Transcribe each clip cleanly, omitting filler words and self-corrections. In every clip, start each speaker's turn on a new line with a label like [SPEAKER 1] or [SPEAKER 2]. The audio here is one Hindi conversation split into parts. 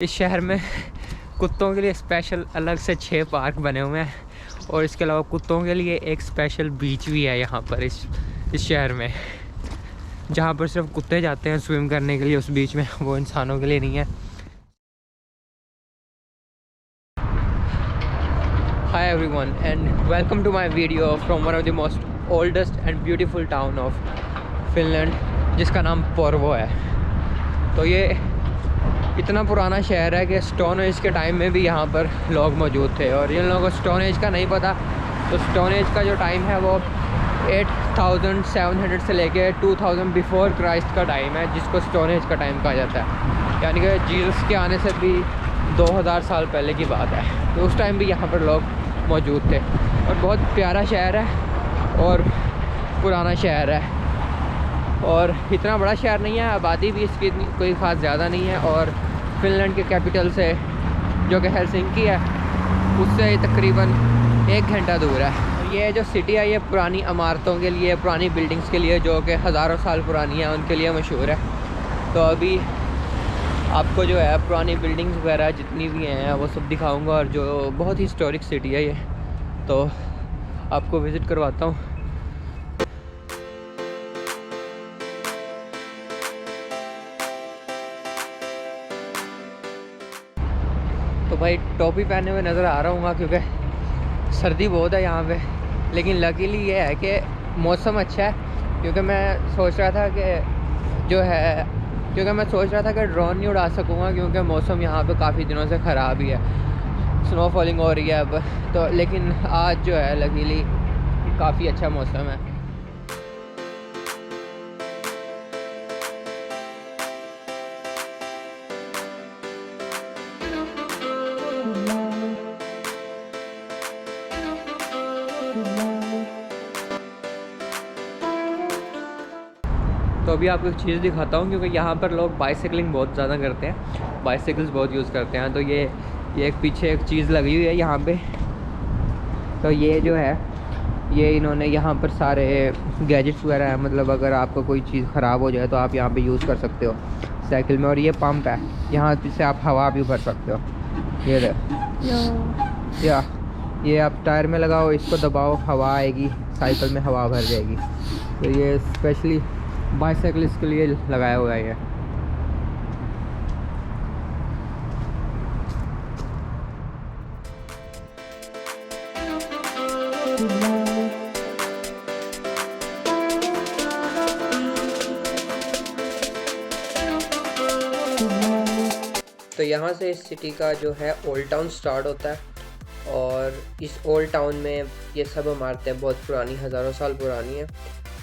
[SPEAKER 1] इस शहर में कुत्तों के लिए स्पेशल अलग से 6 पार्क बने हुए हैं और इसके अलावा कुत्तों के लिए एक स्पेशल बीच भी है यहाँ पर इस शहर में, जहाँ पर सिर्फ कुत्ते जाते हैं स्विम करने के लिए उस बीच में, वो इंसानों के लिए नहीं है। Hi everyone and welcome to my video from one of the most oldest and beautiful town of Finland, जिसका नाम पोर्वो है। तो ये इतना पुराना शहर है कि स्टोन एज के टाइम में भी यहाँ पर लोग मौजूद थे, और जिन लोगों को स्टोन एज का नहीं पता तो स्टोन एज का जो टाइम है वो 8700 से लेके 2000 बिफोर क्राइस्ट का टाइम है, जिसको स्टोन एज का टाइम कहा जाता है। यानी कि जीसस के आने से भी 2000 साल पहले की बात है। तो उस टाइम भी यहाँ पर लोग मौजूद थे और बहुत प्यारा शहर है और पुराना शहर है, और इतना बड़ा शहर नहीं है, आबादी भी इसकी कोई ख़ास ज़्यादा नहीं है। और फिनलैंड के कैपिटल से जो कि हेलसिंकी है उससे तकरीबन 1 घंटा दूर है। ये जो सिटी है ये पुरानी इमारतों के लिए, पुरानी बिल्डिंग्स के लिए जो कि हज़ारों साल पुरानी है उनके लिए मशहूर है। तो अभी आपको जो है पुरानी बिल्डिंग्स वगैरह जितनी भी हैं वो सब दिखाऊंगा, और जो बहुत ही हिस्टोरिक सिटी है ये, तो आपको विज़िट करवाता हूँ। तो भाई टोपी पहने हुए नज़र आ रहा हूँ क्योंकि सर्दी बहुत है यहाँ पे, लेकिन लकीली ये है कि मौसम अच्छा है। क्योंकि मैं सोच रहा था कि ड्रोन नहीं उड़ा सकूँगा क्योंकि मौसम यहाँ पे काफ़ी दिनों से ख़राब ही है, स्नो फॉलिंग हो रही है अब तो। लेकिन आज जो है लकीली काफ़ी अच्छा मौसम है। तो अभी आपको एक चीज़ दिखाता हूँ, क्योंकि यहाँ पर लोग बाइसिकलिंग बहुत ज़्यादा करते हैं, बाइसिकल्स बहुत यूज़ करते हैं। तो ये एक पीछे एक चीज़ लगी हुई है यहाँ पे। तो ये जो है ये इन्होंने यहाँ पर सारे गैजेट्स वगैरह है, मतलब अगर आपको कोई चीज़ ख़राब हो जाए तो आप यहाँ पे यूज़ कर सकते हो साइकिल में। और ये पंप है, यहाँ से आप हवा भी भर सकते हो। ये आप टायर में लगाओ, इसको दबाओ, हवा आएगी, साइकिल में हवा भर जाएगी। तो ये स्पेशली बाइसाइकिलिस्ट के लिए लगाया हुआ है ये। तो यहाँ से इस सिटी का जो है ओल्ड टाउन स्टार्ट होता है, और इस ओल्ड टाउन में ये सब इमारतें बहुत पुरानी, हज़ारों साल पुरानी हैं।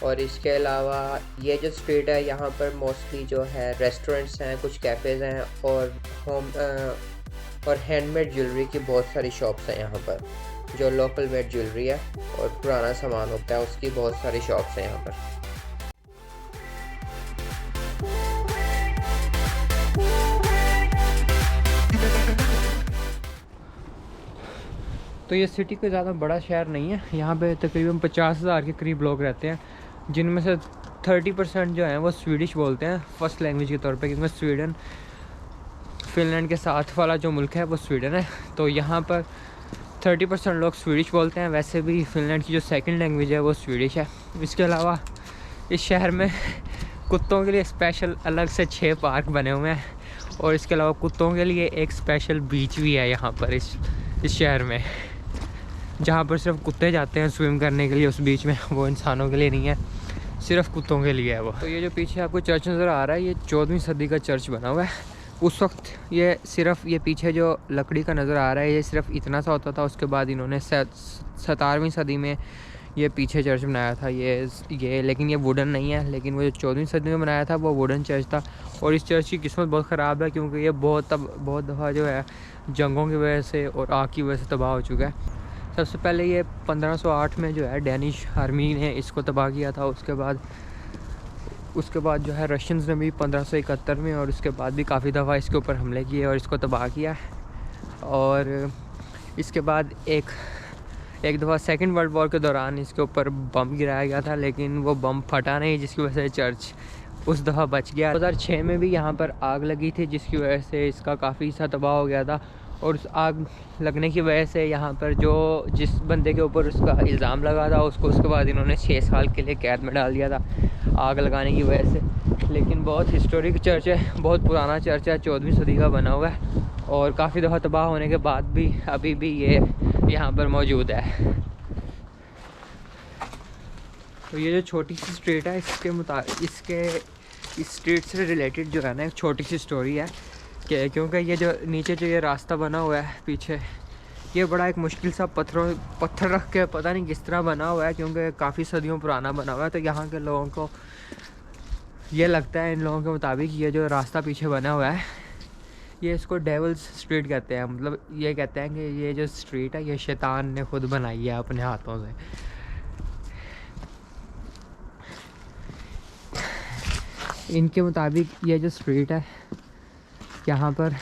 [SPEAKER 1] और इसके अलावा ये जो स्ट्रीट है यहाँ पर मोस्टली जो है रेस्टोरेंट्स हैं, कुछ कैफ़ेज़ हैं, और हैंडमेड ज्वेलरी की बहुत सारी शॉप्स हैं यहाँ पर। जो लोकल मेड ज्वेलरी है और पुराना सामान होता है उसकी बहुत सारी शॉप्स हैं यहाँ पर। तो ये सिटी कोई ज़्यादा बड़ा शहर नहीं है, यहाँ पे तकरीबन 50,000 के करीब लोग रहते हैं, जिनमें से 30% जो हैं वो स्वीडिश बोलते हैं फ़र्स्ट लैंग्वेज के तौर पे, क्योंकि स्वीडन फिनलैंड के साथ वाला जो मुल्क है वो स्वीडन है। तो यहाँ पर 30% लोग स्वीडिश बोलते हैं। वैसे भी फिनलैंड की जो सेकंड लैंग्वेज है वो स्वीडिश है। इसके अलावा इस शहर में कुत्तों के लिए स्पेशल अलग से 6 पार्क बने हुए हैं, और इसके अलावा कुत्तों के लिए एक स्पेशल बीच भी है यहाँ पर इस शहर में, जहाँ पर सिर्फ कुत्ते जाते हैं स्विम करने के लिए उस बीच में, वो इंसानों के लिए नहीं है, सिर्फ कुत्तों के लिए है वो। तो ये जो पीछे आपको चर्च नज़र आ रहा है ये 14वीं सदी का चर्च बना हुआ है। उस वक्त ये पीछे जो लकड़ी का नज़र आ रहा है ये सिर्फ इतना सा होता था। उसके बाद इन्होंने 17वीं सदी में ये पीछे चर्च बनाया था ये लेकिन ये वुडन नहीं है, लेकिन वो जो 14वीं सदी में बनाया था वो वुडन चर्च था। और इस चर्च की किस्मत बहुत ख़राब है क्योंकि ये बहुत दफ़ा जो है जंगों की वजह से और आग की वजह से तबाह हो चुका है। सबसे पहले ये 1508 में जो है डैनिश आर्मी ने इसको तबाह किया था। उसके बाद जो है रशियंस ने भी 1571 में, और उसके बाद भी काफ़ी दफ़ा इसके ऊपर हमले किए और इसको तबाह किया। और इसके बाद एक दफ़ा सेकंड वर्ल्ड वॉर के दौरान इसके ऊपर बम गिराया गया था, लेकिन वो बम फटा नहीं, जिसकी वजह से चर्च उस दफ़ा बच गया। 2006 में भी यहाँ पर आग लगी थी जिसकी वजह से इसका काफ़ी सा तबाह हो गया था। और उस आग लगने की वजह से यहाँ पर जिस बंदे के ऊपर उसका इल्ज़ाम लगा था उसको उसके बाद इन्होंने 6 साल के लिए कैद में डाल दिया था आग लगाने की वजह से। लेकिन बहुत हिस्टोरिक चर्च है, बहुत पुराना चर्च है, 14वीं सदी का बना हुआ है और काफ़ी दफ़ा तबाह होने के बाद भी अभी भी ये यहाँ पर मौजूद है। तो ये जो छोटी सी स्ट्रीट है इसके इस स्ट्रीट से रिलेटेड जो है ना एक छोटी सी स्टोरी है कि क्योंकि ये जो नीचे जो ये रास्ता बना हुआ है पीछे, ये बड़ा एक मुश्किल सा पत्थर रख के पता नहीं किस तरह बना हुआ है, क्योंकि काफ़ी सदियों पुराना बना हुआ है। तो यहाँ के लोगों को ये लगता है, इन लोगों के मुताबिक, ये जो रास्ता पीछे बना हुआ है ये इसको डेविल्स स्ट्रीट कहते हैं। मतलब ये कहते हैं कि ये जो स्ट्रीट है ये शैतान ने खुद बनाई है अपने हाथों से। इनके मुताबिक ये जो स्ट्रीट है यहाँ पर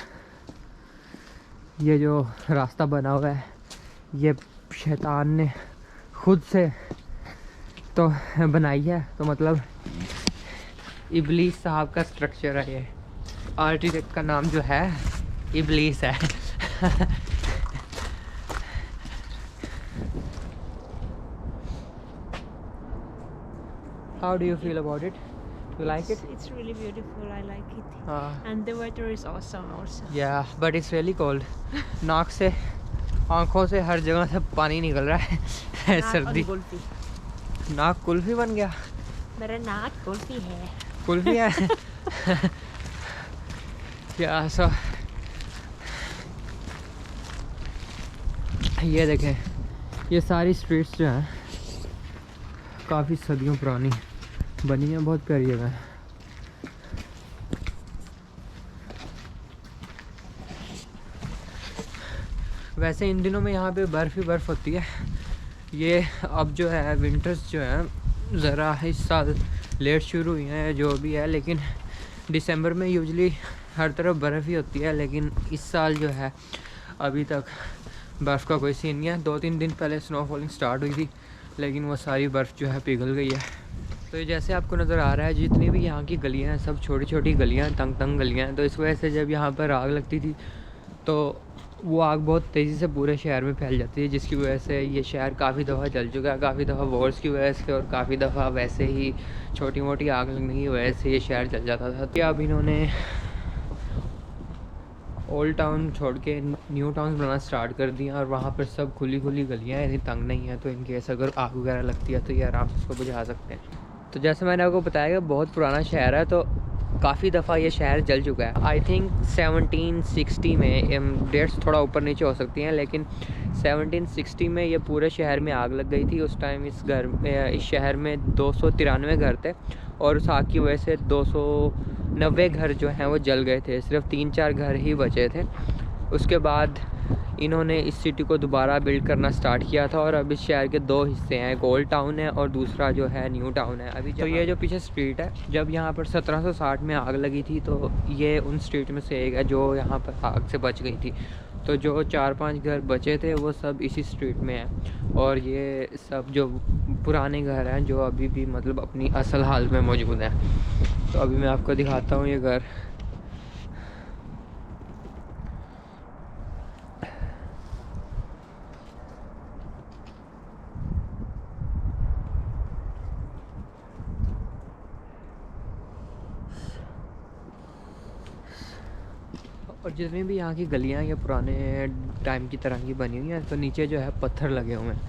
[SPEAKER 1] ये जो रास्ता बना हुआ है ये शैतान ने खुद से तो बनाई है। तो मतलब इब्लीस साहब का स्ट्रक्चर है ये। आर्किटेक्ट का नाम जो है इब्लीस है। How do you feel about it? You like it?
[SPEAKER 2] It's really beautiful. I like it.
[SPEAKER 1] हाँ.
[SPEAKER 2] And the weather is awesome also.
[SPEAKER 1] Yeah, but it's really cold. नाक से, आँखों से, हर जगह से पानी निकल रहा है। सर्दी। नाक कुल्फी बन गया।
[SPEAKER 2] मेरा नाक कुल्फी है।
[SPEAKER 1] कुल्फी है। या सो ये देखें, ये सारी स्ट्रीट्स जो हैं काफ़ी सदियों पुरानी बनी है, बहुत प्यारी जगह है। वैसे इन दिनों में यहाँ पे बर्फ़ ही बर्फ़ होती है। ये अब जो है विंटर्स जो है ज़रा इस साल लेट शुरू हुई हैं जो भी है, लेकिन दिसंबर में यूजुअली हर तरफ बर्फ़ ही होती है। लेकिन इस साल जो है अभी तक बर्फ़ का कोई सीन नहीं है। 2-3 दिन पहले स्नोफॉलिंग स्टार्ट हुई थी लेकिन वो सारी बर्फ़ जो है पिघल गई है। तो ये जैसे आपको नज़र आ रहा है जितनी भी यहाँ की गलियाँ हैं सब छोटी छोटी गलियाँ हैं, तंग तंग गलियाँ हैं। तो इस वजह से जब यहाँ पर आग लगती थी तो वो आग बहुत तेज़ी से पूरे शहर में फैल जाती है, जिसकी वजह से ये शहर काफ़ी दफ़ा जल चुका है, काफ़ी दफ़ा वॉर्स की वजह से और काफ़ी दफ़ा वैसे ही छोटी मोटी आग लगने की वजह से ये शहर जल जाता था। तो अब इन्होंने ओल्ड टाउन छोड़ के न्यू टाउन बनाना स्टार्ट कर दिया और वहाँ पर सब खुली खुली गलियाँ हैं, इतनी तंग नहीं है। तो इनके ऐसा अगर आग वगैरह लगती है तो ये आराम से उसको बुझा सकते हैं। तो जैसे मैंने आपको बताया कि बहुत पुराना शहर है, तो काफ़ी दफ़ा ये शहर जल चुका है। आई थिंक 1760 में, डेट्स थोड़ा ऊपर नीचे हो सकती हैं, लेकिन 1760 में ये पूरे शहर में आग लग गई थी। उस टाइम इस शहर में 293 घर थे और उस आग की वजह से 290 घर जो हैं वो जल गए थे, सिर्फ 3-4 घर ही बचे थे। उसके बाद इन्होंने इस सिटी को दोबारा बिल्ड करना स्टार्ट किया था और अब इस शहर के 2 हिस्से हैं, एक ओल्ड टाउन है और दूसरा जो है न्यू टाउन है। अभी तो ये जो पीछे स्ट्रीट है, जब यहाँ पर 1760 में आग लगी थी तो ये उन स्ट्रीट में से एक है जो यहाँ पर आग से बच गई थी। तो जो 4-5 घर बचे थे वो सब इसी स्ट्रीट में हैं और ये सब जो पुराने घर हैं जो अभी भी मतलब अपनी असल हालत में मौजूद हैं। तो अभी मैं आपको दिखाता हूँ ये घर। और जितनी भी यहाँ की गलियाँ ये पुराने टाइम की तरह की बनी हुई हैं। तो नीचे जो है पत्थर लगे हुए हैं,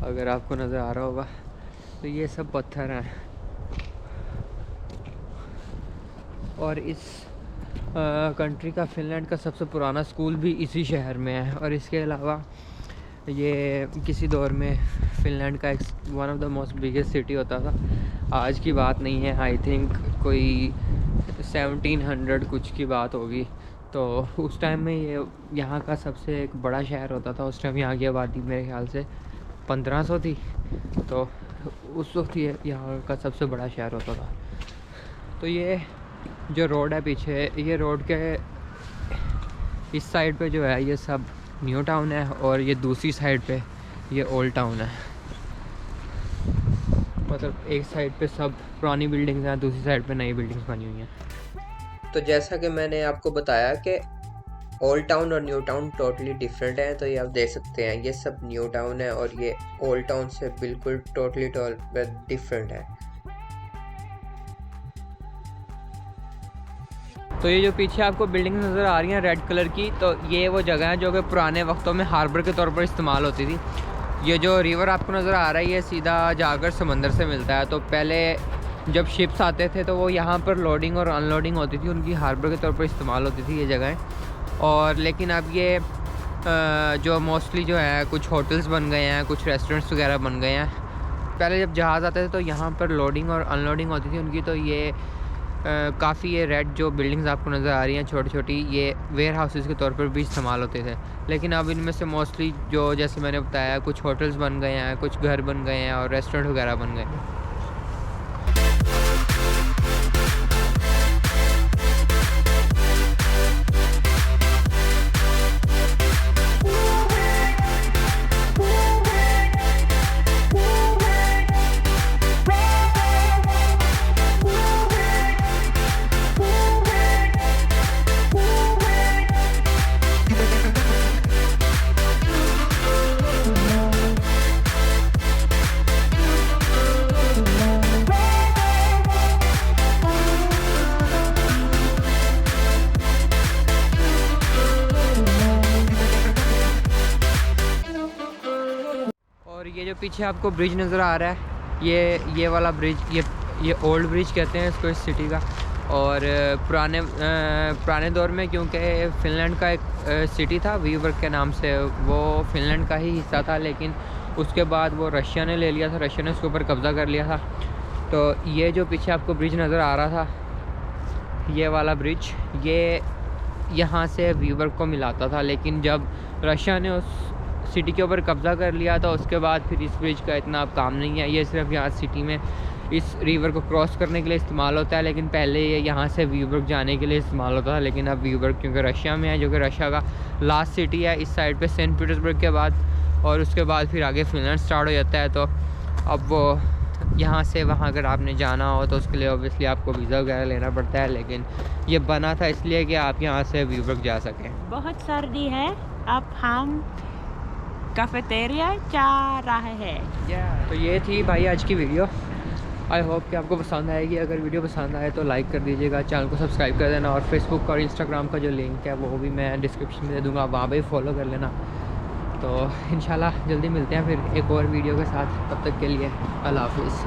[SPEAKER 1] अगर आपको नज़र आ रहा होगा तो ये सब पत्थर हैं। और इस कंट्री का, फिनलैंड का सबसे पुराना स्कूल भी इसी शहर में है। और इसके अलावा ये किसी दौर में फिनलैंड का एक one of the most biggest city होता था। आज की बात नहीं है, आई थिंक कोई 1700 कुछ की बात होगी। तो उस टाइम में ये यहाँ का सबसे एक बड़ा शहर होता था। उस टाइम यहाँ की आबादी मेरे ख्याल से 1500 थी, तो उस वक्त ये यहाँ का सबसे बड़ा शहर होता था। तो ये जो रोड है पीछे, ये रोड के इस साइड पे जो है ये सब न्यू टाउन है और ये दूसरी साइड पे ये ओल्ड टाउन है। मतलब एक साइड पे सब पुरानी बिल्डिंग्स हैं, दूसरी साइड पे नई बिल्डिंग्स बनी हुई हैं। तो जैसा कि मैंने आपको बताया कि ओल्ड टाउन और न्यू टाउन टोटली डिफरेंट है। तो ये आप देख सकते हैं, ये सब न्यू टाउन है और ये ओल्ड टाउन से बिल्कुल टोटली डिफरेंट है। तो ये जो पीछे आपको बिल्डिंग नज़र आ रही हैं रेड कलर की, तो ये वो जगह है जो कि पुराने वक्तों में हार्बर के तौर पर इस्तेमाल होती थी। ये जो रिवर आपको नज़र आ रहा है ये सीधा जाकर समंदर से मिलता है। तो पहले जब शिप्स आते थे तो वो यहाँ पर लोडिंग और अनलोडिंग होती थी, उनकी हार्बर के तौर पर इस्तेमाल होती थी ये जगहें। और लेकिन अब ये जो मोस्टली जो है कुछ होटल्स बन गए हैं, कुछ रेस्टोरेंट्स वगैरह बन गए हैं। पहले जब जहाज़ आते थे तो यहाँ पर लोडिंग और अनलोडिंग होती थी उनकी। तो ये काफ़ी ये रेड जो बिल्डिंग्स आपको नज़र आ रही हैं छोटी छोटी, ये वेयर हाउसेस के तौर पर भी इस्तेमाल होते थे। लेकिन अब इनमें से मोस्टली जो जैसे मैंने बताया कुछ होटल्स बन गए हैं, कुछ घर बन गए हैं और रेस्टोरेंट वगैरह बन गए हैं। और ये जो पीछे आपको ब्रिज नज़र आ रहा है, ये वाला ब्रिज, ये ओल्ड ब्रिज कहते हैं इसको इस सिटी का। और पुराने दौर में क्योंकि फ़िनलैंड का एक सिटी था वीवर्क के नाम से, वो फ़िनलैंड का ही हिस्सा था। लेकिन उसके बाद वो रशिया ने ले लिया था, रशिया ने उसके ऊपर कब्ज़ा कर लिया था। तो ये जो पीछे आपको ब्रिज नज़र आ रहा था, ये वाला ब्रिज, ये यहाँ से वीवर्क को मिलाता था। लेकिन जब रशिया ने उस सिटी के ऊपर कब्ज़ा कर लिया तो उसके बाद फिर इस ब्रिज का इतना अब काम नहीं है। ये सिर्फ यहाँ सिटी में इस रिवर को क्रॉस करने के लिए इस्तेमाल होता है। लेकिन पहले ये यहाँ से वीवर्क जाने के लिए इस्तेमाल होता था। लेकिन अब वीवर्क क्योंकि रशिया में है, जो कि रशिया का लास्ट सिटी है इस साइड पे सेंट पीटर्सबर्ग के बाद, और उसके बाद फिर आगे फिनलैंड स्टार्ट हो जाता है। तो अब वो यहाँ से वहाँ अगर आपने जाना हो तो उसके लिए ऑब्वियसली आपको वीज़ा वगैरह लेना पड़ता है। लेकिन ये बना था इसलिए कि आप यहाँ से वीवर्क जा सकें।
[SPEAKER 2] बहुत सर्दी है, अब हम कैफेटेरिया जा रहे हैं।
[SPEAKER 1] तो ये थी भाई आज की वीडियो। आई होप कि आपको पसंद आएगी। अगर वीडियो पसंद आए तो लाइक कर दीजिएगा, चैनल को सब्सक्राइब कर देना, और फेसबुक और इंस्टाग्राम का जो लिंक है वो भी मैं डिस्क्रिप्शन में दे दूँगा, वहाँ पे फॉलो कर लेना। तो इंशाल्लाह जल्दी मिलते हैं फिर एक और वीडियो के साथ। तब तक के लिए अल्लाह हाफिज़।